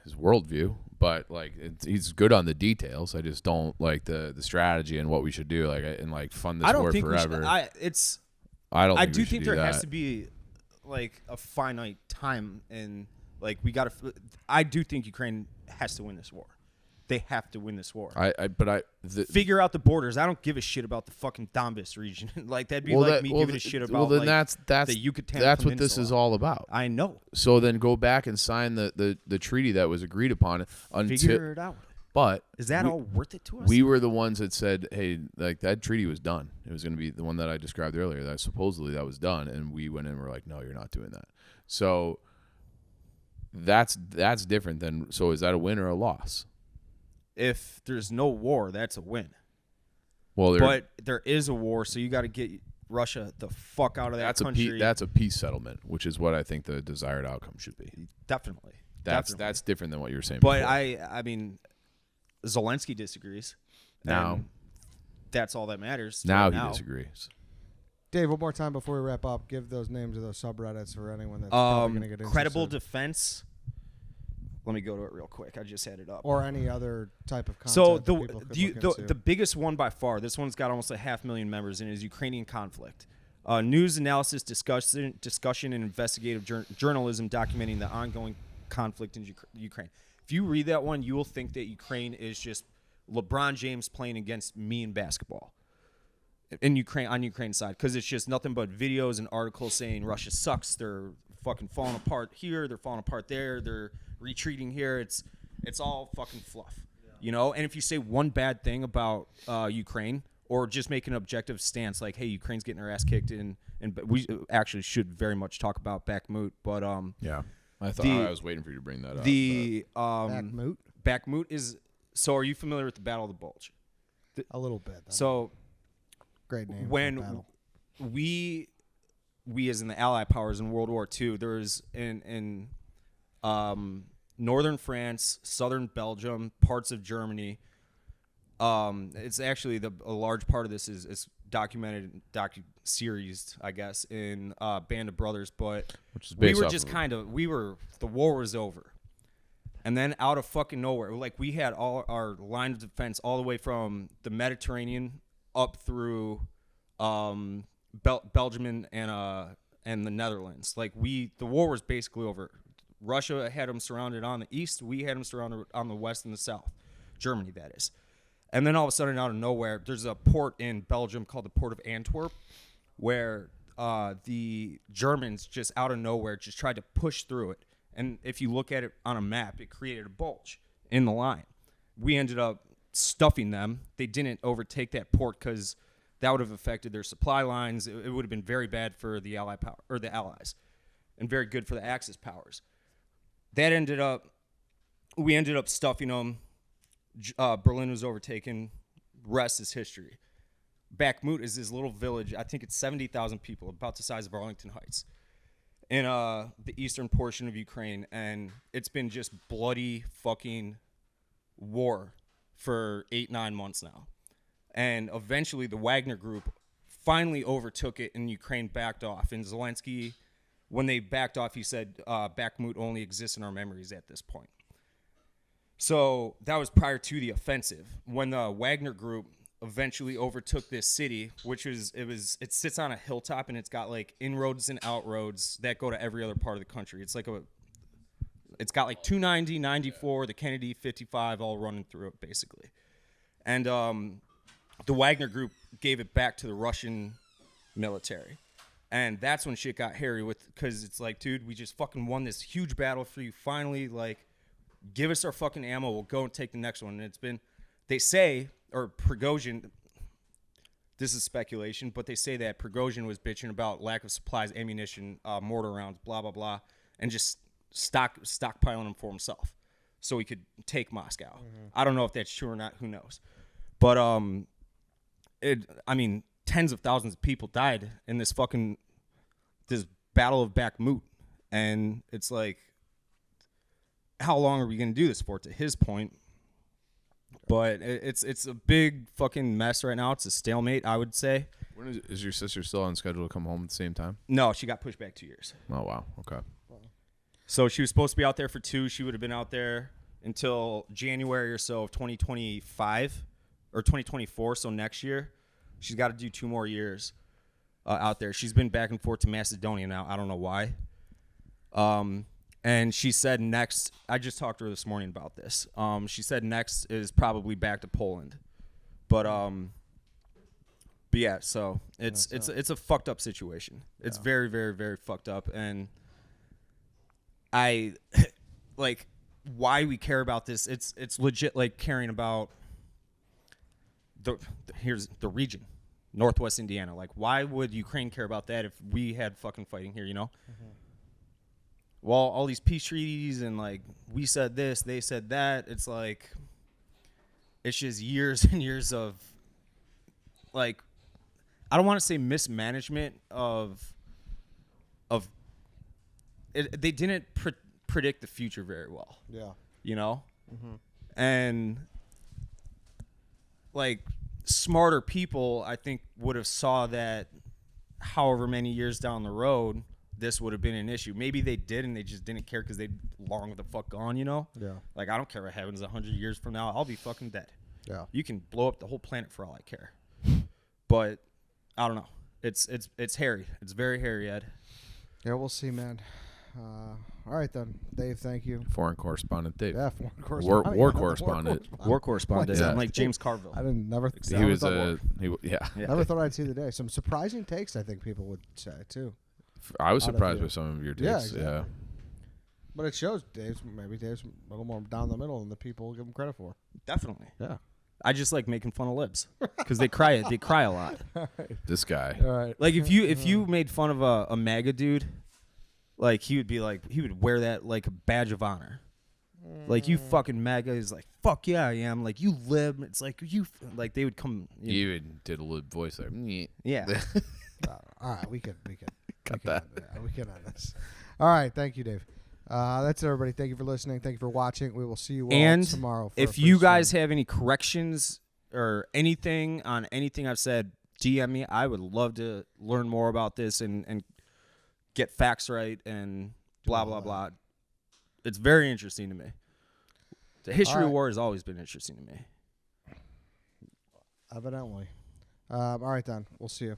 his worldview, but like he's good on the details. I just don't like the strategy and what we should do, like and like fund this I don't war think forever. I I do we think should there do has that. to be like a finite time, and like we got to. I do think Ukraine has to win this war. They have to win this war. Figure out the borders. I don't give a shit about the fucking Donbass region. Like that'd be giving a shit about. Well, then like, that's the Yucatan that's what this Peninsula. is all about. I know. So then go back and sign the treaty that was agreed upon until. Figure it out. But is that all worth it to us? We were the ones that said, "Hey, like that treaty was done. It was going to be the one that I described earlier. That supposedly that was done." And we went in and were like, "No, you're not doing that." So that's different than. So is that a win or a loss? If there's no war, that's a win. Well, but there is a war, so you got to get Russia the fuck out of that country. That's a peace settlement, which is what I think the desired outcome should be. Definitely. That's different than what you were saying. But before. I mean, Zelensky disagrees. Now, that's all that matters. Now he disagrees. Dave, one more time before we wrap up, give those names of those subreddits for anyone that's probably going to get interested. Credible Defense. Let me go to it real quick. I just had it up. Or any other type of content. So the biggest one by far, this one's got almost 500,000 members, and is Ukrainian conflict. News analysis, discussion, and investigative journalism documenting the ongoing conflict in Ukraine. If you read that one, you will think that Ukraine is just LeBron James playing against me in basketball. In Ukraine, on Ukraine's side, because it's just nothing but videos and articles saying Russia sucks. They're fucking falling apart here. They're falling apart there. They're retreating here. It's all fucking fluff, you know. And if you say one bad thing about Ukraine, or just make an objective stance, like, hey, Ukraine's getting their ass kicked, and we actually should very much talk about Bakhmut. But yeah, I thought I was waiting for you to bring that up. Bakhmut is. So, are you familiar with the Battle of the Bulge? A little bit. So. Great name. When we as in the Allied powers in World War II, there was in northern France, southern Belgium, parts of Germany. It's actually a large part of this is documented series, I guess, in Band of Brothers. But which is we were just the war was over. And then out of fucking nowhere, like we had all our line of defense all the way from the Mediterranean up through Belgium and the Netherlands. Like the war was basically over. Russia had them surrounded on the east. We had them surrounded on the west and the south. Germany, that is. And then all of a sudden, out of nowhere, there's a port in Belgium called the Port of Antwerp, where the Germans just out of nowhere just tried to push through it. And if you look at it on a map, it created a bulge in the line. We ended up stuffing them. They didn't overtake that port because that would have affected their supply lines. It would have been very bad for the Allied power or the Allies, and very good for the Axis powers. We ended up stuffing them. Berlin was overtaken. Rest is history. Bakhmut is this little village. I think it's 70,000 people, about the size of Arlington Heights, in the eastern portion of Ukraine, and it's been just bloody fucking war for 8-9 months now. And eventually the Wagner Group finally overtook it, and Ukraine backed off. And Zelensky, when they backed off, he said, Bakhmut only exists in our memories at this point. So that was prior to the offensive. When the Wagner Group eventually overtook this city, it sits on a hilltop, and it's got like inroads and outroads that go to every other part of the country. It's got like 290, 94, the Kennedy 55 all running through it basically. And the Wagner Group gave it back to the Russian military. And that's when shit got hairy because it's like, dude, we just fucking won this huge battle for you. Finally, like, give us our fucking ammo. We'll go and take the next one. And it's been, they say, or Prigozhin, this is speculation, but they say that Prigozhin was bitching about lack of supplies, ammunition, mortar rounds, blah, blah, blah, and just stockpiling them for himself so he could take Moscow. Mm-hmm. I don't know if that's true or not. Who knows? But, tens of thousands of people died in this battle of Bakhmut. And it's like, how long are we going to do this for, to his point? But it's a big fucking mess right now. It's a stalemate, I would say. When is your sister still on schedule to come home at the same time? No, she got pushed back 2 years. Oh, wow. Okay. So she was supposed to be out there for 2. She would have been out there until January or so of 2025 or 2024. So next year, she's got to do 2 more years out there. She's been back and forth to Macedonia now. I don't know why. And she said next, I just talked to her this morning about this. She said next is probably back to Poland. But yeah, so it's a fucked up situation. Yeah. It's very, very, very fucked up. And I like why we care about this. It's legit like caring about here's the region, Northwest Indiana. Like, why would Ukraine care about that if we had fucking fighting here, you know? Mm-hmm. Well, all these peace treaties and like we said this, they said that. It's like it's just years and years of like I don't want to say mismanagement of it. They didn't predict the future very well. Yeah, you know, and like smarter people, I think, would have saw that however many years down the road this would have been an issue. Maybe they did and they just didn't care because they'd long the fuck gone, you know? Yeah. Like, I don't care what happens 100 years from now. I'll be fucking dead. Yeah. You can blow up the whole planet for all I care. But I don't know. It's hairy. It's very hairy, Ed. Yeah, we'll see, man. All right, then. Dave, thank you. Foreign correspondent Dave. Yeah, foreign correspondent. War correspondent. War correspondent. Yeah. I'm like James Carville. I didn't never. He was Never thought I'd see the day. Some surprising takes, I think people would say too. I was surprised with some of your takes. Yeah, exactly. Yeah. But it shows Dave's a little more down the middle than the people give him credit for. Definitely. Yeah. I just like making fun of libs because they cry. They cry a lot. Right. This guy. All right. Like if you made fun of a MAGA dude, like he would wear that like a badge of honor. Like, you fucking MAGA is like, fuck yeah, I am. Like, you lib. It's like like they would come. You even did a lib voice there. Yeah. All right, we can cut that. We can end this. All right, thank you, Dave. That's it, everybody. Thank you for listening. Thank you for watching. We will see you all tomorrow. If you guys have any corrections or anything on anything I've said, DM me. I would love to learn more about this and get facts right and blah, blah, blah. It's very interesting to me. The history of war has always been interesting to me. Evidently. All right, then. We'll see you.